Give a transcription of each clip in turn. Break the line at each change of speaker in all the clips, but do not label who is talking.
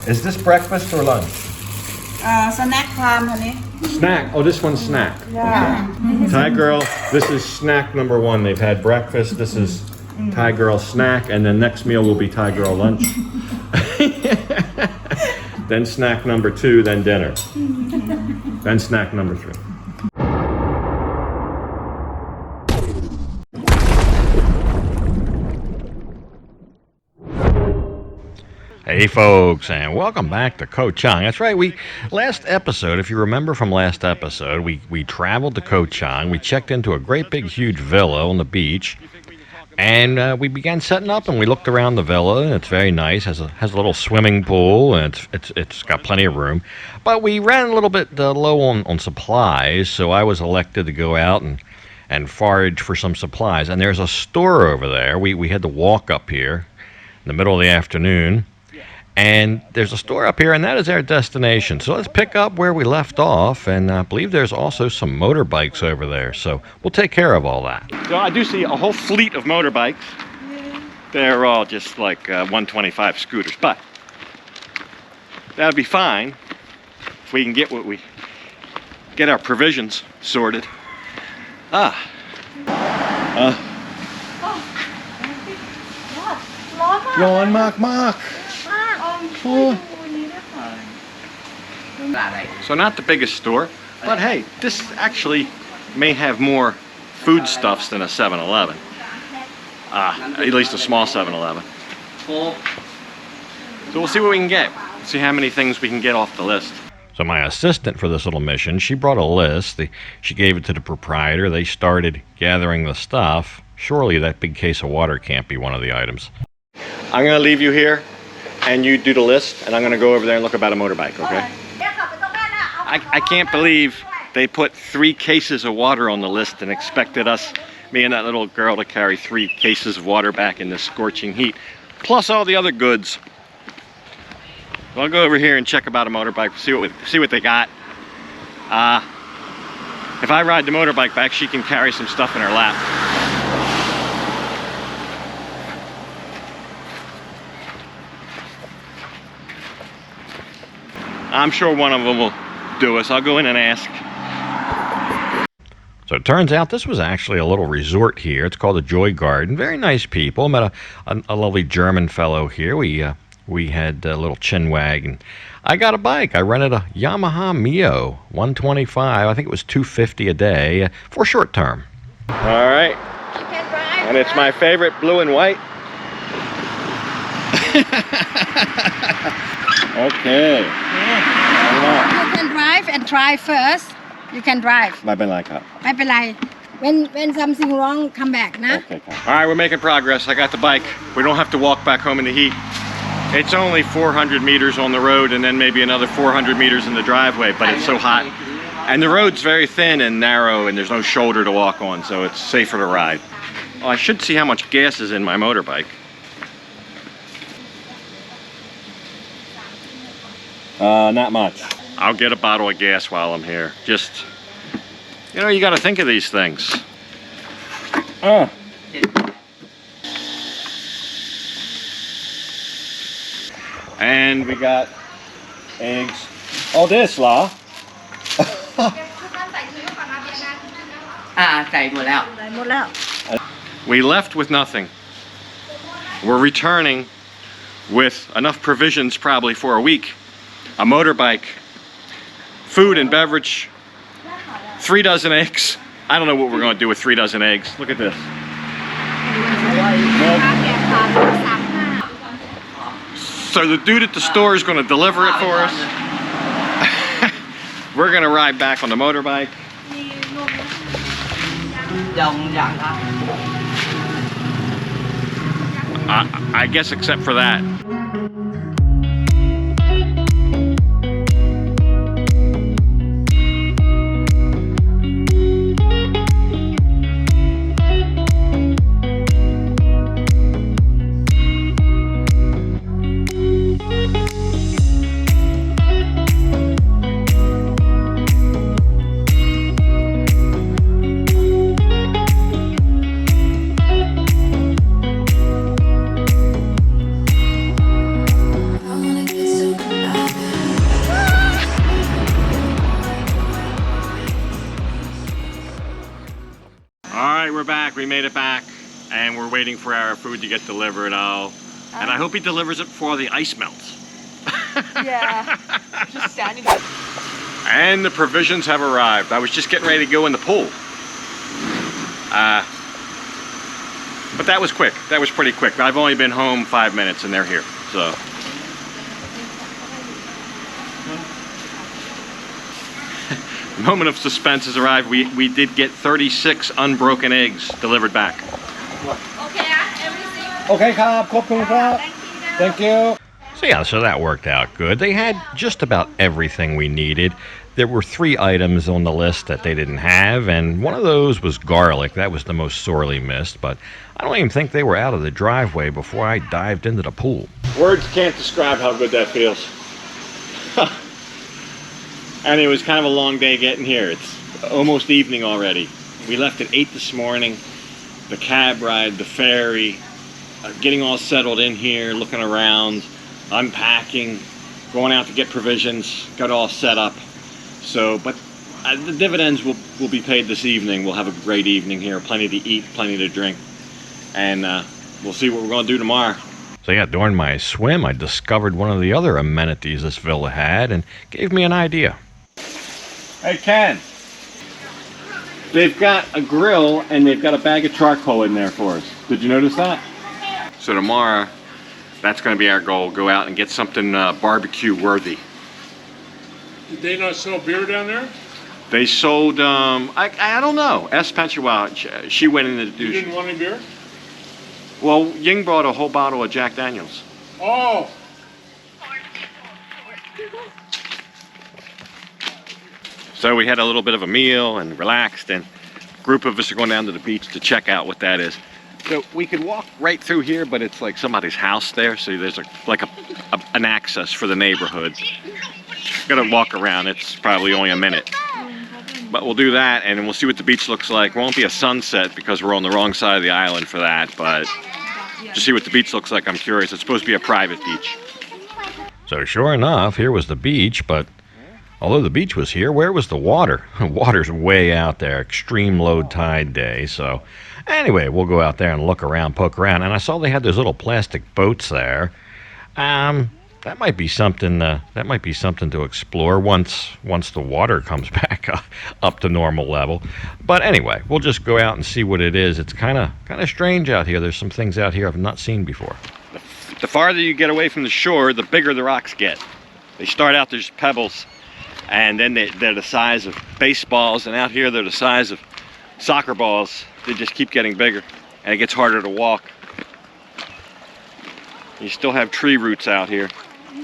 Is this breakfast or lunch?
Snack time, honey.
Snack. Oh, this one's snack.
Yeah.
Okay. Thai girl, this is snack number 1. They've had breakfast. This is Thai girl snack, and then next meal will be Thai girl lunch. Then snack number 2, then dinner. Then snack number 3. Hey folks, and welcome back to Koh Chang. That's right, last episode, if you remember from last episode, we traveled to Koh Chang. We checked into a great big huge villa on the beach, and we began setting up, and we looked around the villa, and it's very nice. Has a little swimming pool, and it's got plenty of room. But we ran a little bit low on supplies, so I was elected to go out and forage for some supplies. And there's a store over there. We had to walk up here in the middle of the afternoon. And there's a store up here, and that is our destination. So let's pick up where we left off, and I believe there's also some motorbikes over there. So we'll take care of all that. So I do see a whole fleet of motorbikes. They're all just like 125 scooters, but that'll be fine if we can get our provisions sorted. Yawn, Mark. So not the biggest store, but hey, this actually may have more foodstuffs than a 7-Eleven. At least a small 7-Eleven. So we'll see what we can get. See how many things we can get off the list. So my assistant for this little mission, she brought a list. She gave it to the proprietor. They started gathering the stuff. Surely that big case of water can't be one of the items. I'm going to leave you here, and you do the list, and I'm going to go over there and look about a motorbike, okay? I can't believe they put 3 cases of water on the list and expected me and that little girl, to carry 3 cases of water back in this scorching heat, plus all the other goods. So I'll go over here and check about a motorbike, see what they got. If I ride the motorbike back, she can carry some stuff in her lap. I'm sure one of them will do us. I'll go in and ask. So it turns out this was actually a little resort here. It's called the Joy Garden. Very nice people. Met a lovely German fellow here. We had a little chin wag, and I got a bike. I rented a Yamaha Mio 125. I think it was $250 a day for short term. All right. And it's my favorite blue and white. Okay.
You can drive and try first. You can drive.
ไม่เป็นไรครับ
ไม่เป็นไร when something wrong come back นะ
Okay. All right, we're making progress. I got the bike. We don't have to walk back home in the heat. It's only 400 meters on the road and then maybe another 400 meters in the driveway, but it's so hot. And the road's very thin and narrow, and there's no shoulder to walk on, so it's safer to ride. Oh, I should see how much gas is in my motorbike. Not much. I'll get a bottle of gas while I'm here. Just, you got to think of these things. And we got eggs. Oh, this, La.
ใส่หมดแล้ว
We left with nothing. We're returning with enough provisions probably for a week. A motorbike, food and beverage, 3 dozen eggs. I don't know what we're going to do with 3 dozen eggs. Look at this. So the dude at the store is going to deliver it for us. We're going to ride back on the motorbike. I guess except for that. we made it back, and we're waiting for our food to get delivered. Oh, and I hope he delivers it before the ice melts.
Yeah, just standing there.
And the provisions have arrived. I was just getting ready to go in the pool. But that was quick. That was pretty quick. I've only been home 5 minutes and they're here, so. The moment of suspense has arrived. We did get 36 unbroken eggs delivered back.
Okay, everything.
Okay, ครับ ขอบคุณครับ Thank you.
So yeah, so that worked out good. They had just about everything we needed. There were 3 items on the list that they didn't have, and one of those was garlic. That was the most sorely missed, but I don't even think they were out of the driveway before I dived into the pool. Words can't describe how good that feels. And it was kind of a long day getting here. It's almost evening already. We left at 8 this morning. The cab ride, the ferry, getting all settled in here, looking around, unpacking, going out to get provisions, got all set up. So, but the dividends will be paid this evening. We'll have a great evening here, plenty to eat, plenty to drink, and we'll see what we're going to do tomorrow. So yeah, during my swim, I discovered one of the other amenities this villa had and gave me an idea. Hey Ken, they've got a grill and they've got a bag of charcoal in there for us. Did you notice that? So tomorrow, that's going to be our goal. Go out and get something barbecue worthy.
Did they not sell beer down there?
They sold, I don't know. Ask Penchuwa. She went in to do.
You didn't want any beer?
Well, Ying brought a whole bottle of Jack Daniels.
Oh!
So we had a little bit of a meal and relaxed, and a group of us are going down to the beach to check out what that is. So we could walk right through here, but it's like somebody's house there, so there's an access for the neighborhood. Gotta walk around. It's probably only a minute. But we'll do that, and we'll see what the beach looks like. Won't be a sunset because we're on the wrong side of the island for that, but to see what the beach looks like, I'm curious. It's supposed to be a private beach. So sure enough, here was the beach, but although the beach was here, where was the water? The water's way out there, extreme low tide day. So anyway, we'll go out there and look around, poke around. And I saw they had those little plastic boats there. That might be something. That might be something to explore once the water comes back up to normal level. But anyway, we'll just go out and see what it is. It's kind of strange out here. There's some things out here I've not seen before. The farther you get away from the shore, the bigger the rocks get. They start out there's pebbles, and then they're the size of baseballs, and out here they're the size of soccer balls. They just keep getting bigger, and it gets harder to walk. You still have tree roots out here.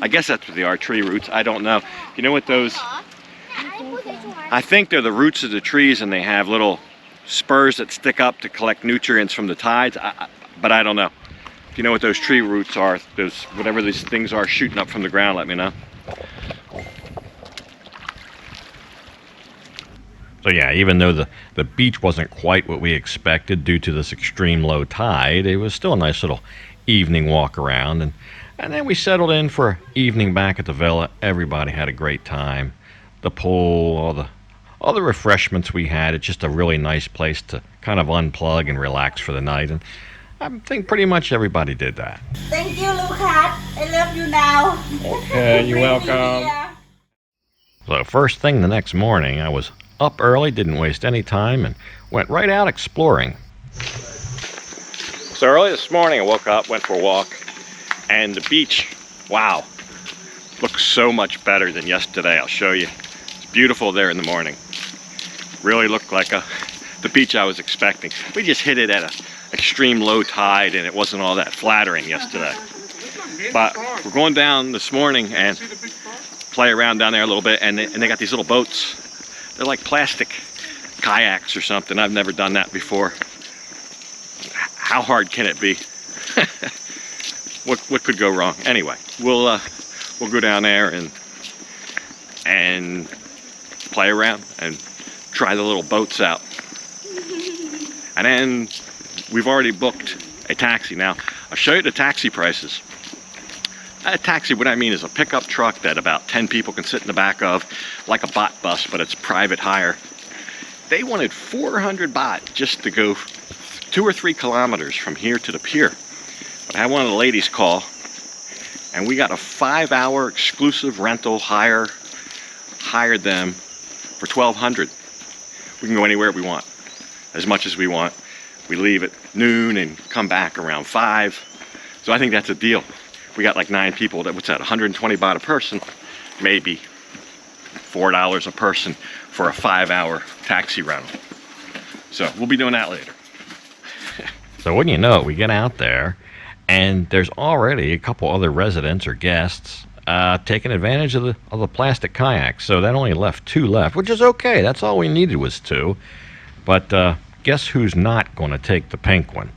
I guess that's what they are, tree roots. I don't know. You know what those? I think they're the roots of the trees, and they have little spurs that stick up to collect nutrients from the tides, but I don't know. If you know what those tree roots are, those whatever these things are shooting up from the ground, let me know. So yeah, even though the beach wasn't quite what we expected due to this extreme low tide, it was still a nice little evening walk around, and then we settled in for evening back at the villa. Everybody had a great time. The pool, all the refreshments we had. It's just a really nice place to kind of unplug and relax for the night, and I think pretty much everybody did that.
Thank you, Lucas. I love you now.
Okay, you're welcome. So first thing the next morning, I was up early, didn't waste any time, and went right out exploring. So early this morning, I woke up, went for a walk, and the beach, wow, looks so much better than yesterday. I'll show you. It's beautiful there in the morning. Really looked like the beach I was expecting. We just hit it at an extreme low tide, and it wasn't all that flattering yesterday. But we're going down this morning and play around down there a little bit, and they got these little boats. They're like plastic kayaks or something. I've never done that before. How hard can it be? What could go wrong? Anyway, we'll go down there and play around and try the little boats out. And then we've already booked a taxi. Now, I'll show you the taxi prices. A taxi, what I mean is a pickup truck that about 10 people can sit in the back of, like a bot bus, but it's private hire. They wanted 400 baht just to go 2 or 3 kilometers from here to the pier. But I had one of the ladies call, and we got a 5-hour exclusive rental hired them for $1,200. We can go anywhere we want, as much as we want. We leave at noon and come back around 5. So I think that's a deal. We got like 9 people. What's that? 120 baht a person, maybe $4 a person for a 5-hour taxi rental. So we'll be doing that later. So wouldn't you know it, we get out there, and there's already a couple other residents or guests taking advantage of the plastic kayaks. So that only left 2 left, which is okay. That's all we needed was 2. But guess who's not going to take the pink one?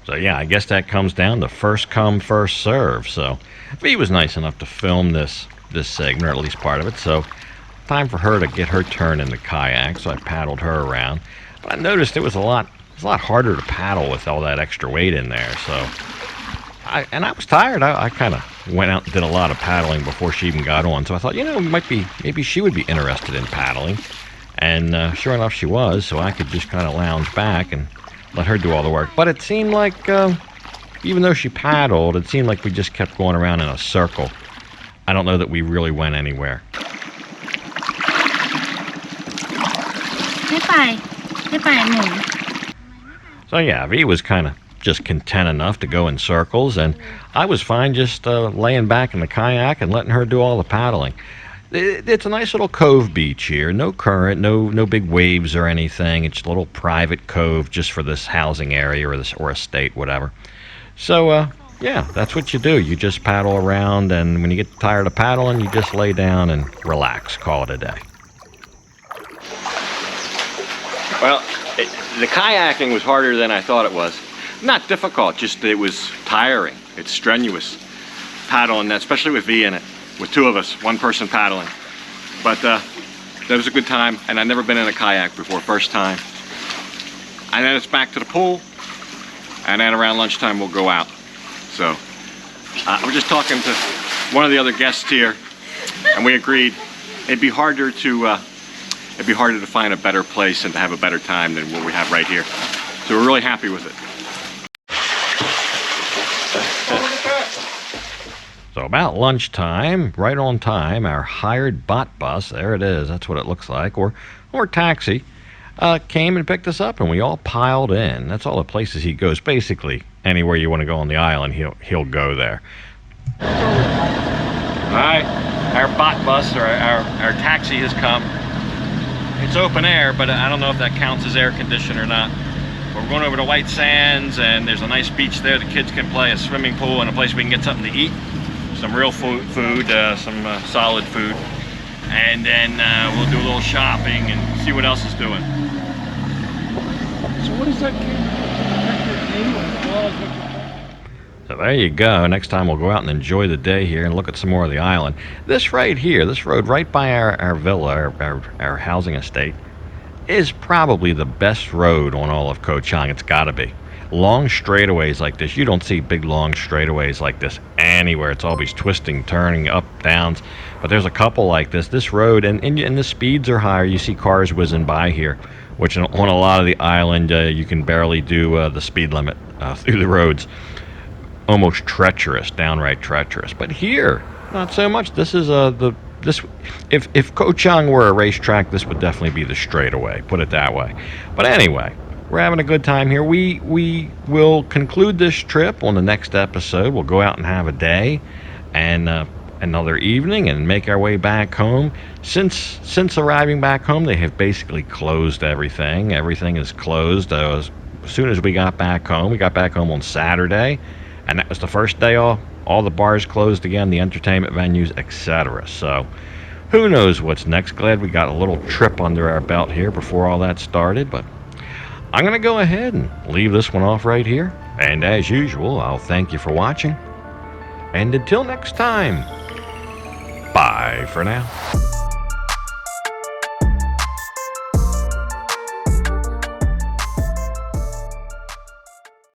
So yeah, I guess that comes down to first come, first serve. So V was nice enough to film this segment, or at least part of it. So time for her to get her turn in the kayak. So I paddled her around. But I noticed it was a lot harder to paddle with all that extra weight in there. So I was tired. I kind of went out and did a lot of paddling before she even got on. So I thought, maybe she would be interested in paddling. And sure enough, she was. So I could just kind of lounge back and let her do all the work. But it seemed like, even though she paddled, it seemed like we just kept going around in a circle. I don't know that we really went anywhere. So yeah, V was kind of just content enough to go in circles, and I was fine just laying back in the kayak and letting her do all the paddling. It's a nice little cove beach here. No current, no big waves or anything. It's a little private cove just for this housing area or estate, whatever. So yeah, that's what you do. You just paddle around, and when you get tired of paddling, you just lay down and relax. Call it a day. Well, the kayaking was harder than I thought it was. Not difficult, just it was tiring. It's strenuous paddling, especially with V in it. With 2 of us, 1 person paddling. But that was a good time, and I've never been in a kayak before, first time. And then it's back to the pool, and then around lunchtime we'll go out. So we're just talking to one of the other guests here, and we agreed it'd be harder to find a better place and to have a better time than what we have right here. So we're really happy with it. So about lunchtime, right on time, our hired bot bus, there it is, that's what it looks like, or taxi, came and picked us up, and we all piled in. That's all the places he goes. Basically, anywhere you want to go on the island, he'll go there. All right, our bot bus, or our taxi has come. It's open air, but I don't know if that counts as air conditioned or not. We're going over to White Sands, and there's a nice beach there. The kids can play, a swimming pool, and a place we can get something to eat. Some real food, some solid food, and then we'll do a little shopping and see what else is doing.
So what is that?
So there you go. Next time we'll go out and enjoy the day here and look at some more of the island. This right here, this road right by our villa, our housing estate, is probably the best road on all of Koh Chang. It's got to be. Long straightaways like this, you don't see big long straightaways like this anywhere. It's always twisting, turning, up, downs. But there's a couple like this. This road, and the speeds are higher. You see cars whizzing by here, which on a lot of the island, you can barely do the speed limit through the roads. Almost treacherous, downright treacherous. But here, not so much. This is if Koh Chang were a racetrack, this would definitely be the straightaway. Put it that way. But anyway, we're having a good time here. We will conclude this trip on the next episode. We'll go out and have a day and another evening and make our way back home. Since arriving back home, they have basically closed everything. Everything is closed. As soon as we got back home on Saturday, and that was the first day off. All the bars closed again, the entertainment venues, etc. So who knows what's next. Glad we got a little trip under our belt here before all that started. But I'm going to go ahead and leave this one off right here. And as usual, I'll thank you for watching. And until next time, bye for now.